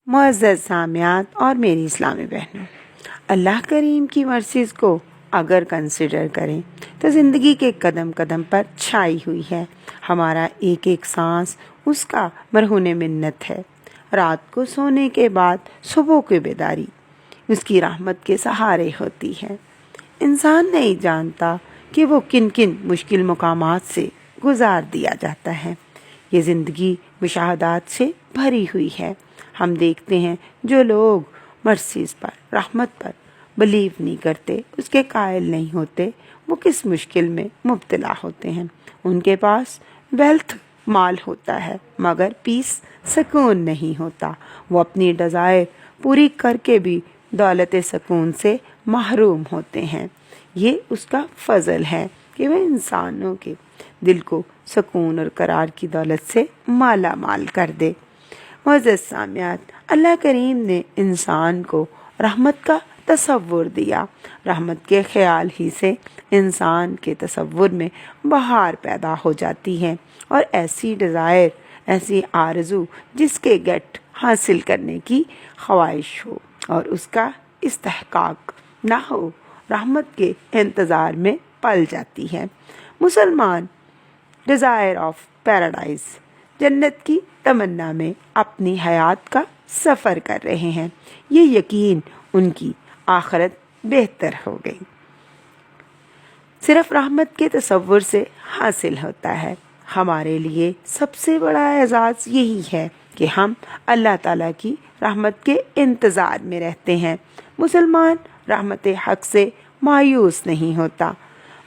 मुअज़्ज़ज़ सामियात और मेरी इस्लामी बहनों, अल्लाह करीम की मर्सीज़ को अगर कंसिडर करें तो ज़िंदगी के कदम कदम पर छाई हुई है। हमारा एक एक सांस उसका मरहून मिन्नत है। रात को सोने के बाद सुबह की बेदारी उसकी रहमत के सहारे होती है। इंसान नहीं जानता कि वो किन किन मुश्किल मुकामात से गुजार दिया जाता है। ये ज़िंदगी मुशाहदात से भरी हुई है। हम देखते हैं जो लोग मर्सीज़ पर, रहमत पर बिलीव नहीं करते, उसके कायल नहीं होते, वो किस मुश्किल में मुब्तला होते हैं। उनके पास वेल्थ, माल होता है मगर पीस, सुकून नहीं होता। वो अपनी डिज़ायर पूरी करके भी दौलत सुकून से महरूम होते हैं। ये उसका फजल है कि वह इंसानों के दिल को सुकून और करार की दौलत से माला माल कर दे। मुअज़्ज़ज़ सामियात, अल्लाह करीम ने इंसान को रहमत का तसव्वुर दिया। रहमत के ख्याल ही से इंसान के तसव्वुर में बहार पैदा हो जाती है और ऐसी डिज़ायर, ऐसी आरज़ू जिसके गेट हासिल करने की ख्वाहिश हो और उसका इस्तेहकाक ना हो, रहमत के इंतज़ार में पल जाती है। मुसलमान डिज़ायर ऑफ पैराडाइज, जन्नत की तमन्ना में अपनी हयात का सफ़र कर रहे हैं। ये यकीन उनकी आखिरत बेहतर हो गई सिर्फ रहमत के तसव्वुर से हासिल होता है। हमारे लिए सबसे बड़ा एजाज़ यही है कि हम अल्लाह ताला की रहमत के इंतज़ार में रहते हैं। मुसलमान रहमत हक़ से मायूस नहीं होता।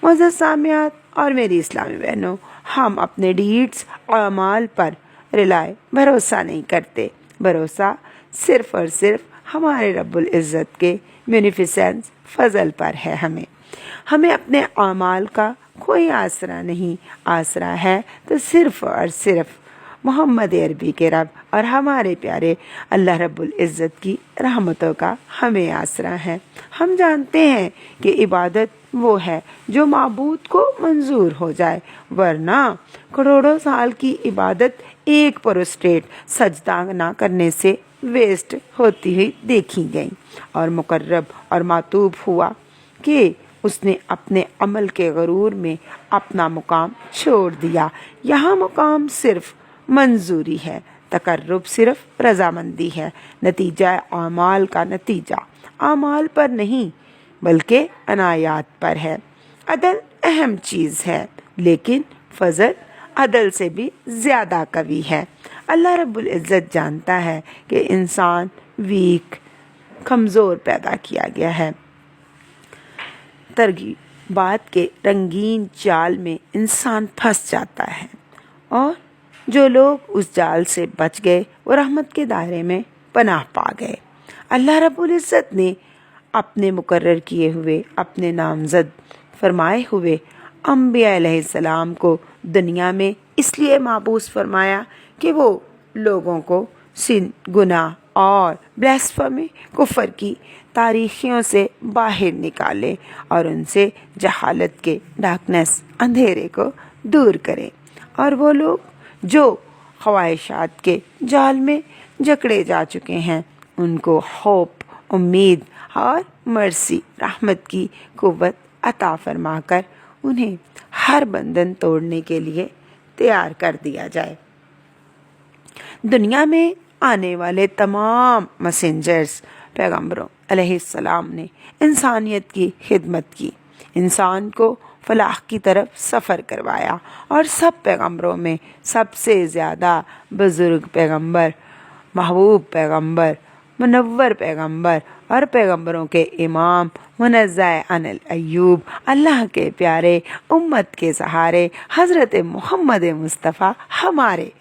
मुअज़्ज़ज़ सामियात और मेरी इस्लामी बहनों, हम अपने डीड्स और अमाल पर भरोसा नहीं करते। भरोसा सिर्फ और सिर्फ हमारे रब्बुल इज़्ज़त के म्यूनिफिसेंट फजल पर है। हमें अपने अमाल का कोई आसरा नहीं। आसरा है तो सिर्फ और सिर्फ मोहम्मद अरबी के रब और हमारे प्यारे अल्लाह रब्बुल इज़्ज़त की रहमतों का हमें आसरा है। हम जानते हैं कि इबादत वो है जो माबूद को मंजूर हो जाए, वरना करोड़ों साल की इबादत एक प्रोस्टेट सजदा ना करने से वेस्ट होती हुई देखी गई और मुकर्रब और मातूब हुआ कि उसने अपने अमल के गरूर में अपना मुकाम छोड़ दिया। यहाँ मुकाम सिर्फ मंजूरी है, तकर्रुब सिर्फ रजामंदी है। नतीजा आमाल का नतीजा आमाल पर नहीं बल्कि अनायात पर है। अदल अहम चीज़ है, लेकिन फजल अदल से भी ज़्यादा कवी है। अल्लाह रब्बुल इज़्ज़त जानता है कि इंसान वीक, कमज़ोर पैदा किया गया है। तरगीबात के रंगीन जाल में इंसान फंस जाता है और जो लोग उस जाल से बच गए वो रहमत के दायरे में पनाह पा गए। अल्लाह रब्बुल इज़्ज़त ने अपने मुकर्रर किए हुए, अपने नामज़द फरमाए हुए अंबिया अलैहिस्सलाम को दुनिया में इसलिए माबूस फरमाया कि वो लोगों को सिन, गुनाह और ब्लास्फेमी, कुफ्र की तारीखियों से बाहर निकाले और उनसे जहालत के डार्कनेस, अंधेरे को दूर करें। और वो लोग जो ख्वाहिशात के जाल में जकड़े जा चुके हैं उनको होप, उम्मीद और मर्सी, रहमत की कुव्वत अता फरमाकर उन्हें हर बंधन तोड़ने के लिए तैयार कर दिया जाए। दुनिया में आने वाले तमाम मैसेंजर्स, पैगंबरों अलैहिस्सलाम ने इंसानियत की खिदमत की, इंसान को फलाह की तरफ सफ़र करवाया और सब पैगंबरों में सबसे ज़्यादा बुज़ुर्ग पैगंबर, महबूब पैगंबर, मुनव्वर पैगंबर और पैगंबरों के इमाम मुनज़्ज़ह अनिल अय्यूब, अल्लाह के प्यारे, उम्मत के सहारे हज़रत मोहम्मद मुस्तफ़ा हमारे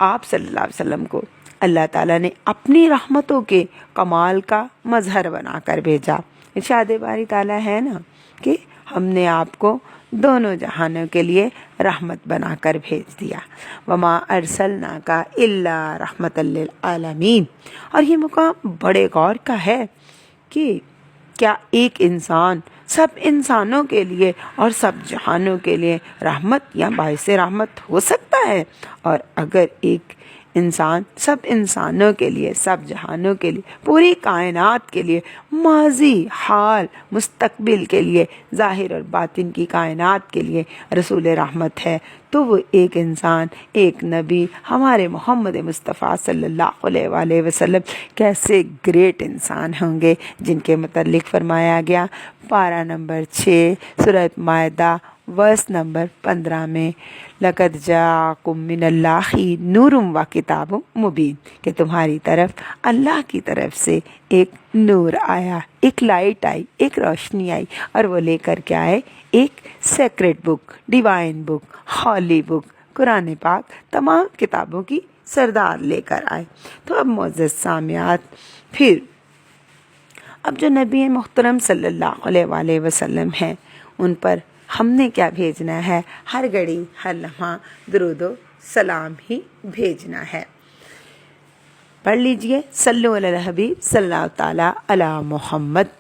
आप सल्लल्लाहु अलैहि वसल्लम को अल्लाह ताला ने अपनी रहमतों के कमाल का मज़हर बनाकर भेजा। इरशाद बारी ताला है ना कि हमने आपको दोनों जहानों के लिए रहमत बनाकर भेज दिया। वमा अरसलना का इल्ला रहमतल लिल आलमीन। और ये मुकाम बड़े गौर का है कि क्या एक इंसान सब इंसानों के लिए और सब जहानों के लिए रहमत या बाइसे रहमत हो सकता है? और अगर एक انسان سب انسانوں کے لیے، سب جہانوں کے لیے، پوری کائنات کے لیے، ماضی، حال، مستقبل کے لیے، ظاہر اور باطن کی کائنات کے لیے رسول رحمت ہے، تو وہ ایک انسان، ایک نبی، ہمارے محمد مصطفیٰ صلی اللہ علیہ وآلہ وسلم کیسے گریٹ انسان ہوں گے، جن کے متعلق فرمایا گیا پارہ نمبر 6 سورۃ مائدہ ورس نمبر 15 میں، لَقَدْ جَاءَكُم مِّنَ اللَّهِ نُورٌ وَكِتَابٌ مُبِينٌ، کہ تمہاری طرف اللہ کی طرف سے ایک نور آیا، ایک لائٹ آئی، ایک روشنی آئی، اور وہ لے کر کے آئے ایک سیکرٹ بک، ڈیوائن بک، ہولی بک، قرآن پاک، تمام کتابوں کی سردار لے کر آئے۔ تو اب معزز سامعات، پھر اب جو نبی محترم صلی اللہ علیہ وآلہ وسلم ہیں، ان پر ہم نے کیا بھیجنا ہے؟ ہر گھڑی ہر لمحہ درود و سلام ہی بھیجنا ہے۔ پڑھ لیجئے، صلو علی الحبیب صلی اللہ تعالیٰ علی محمد۔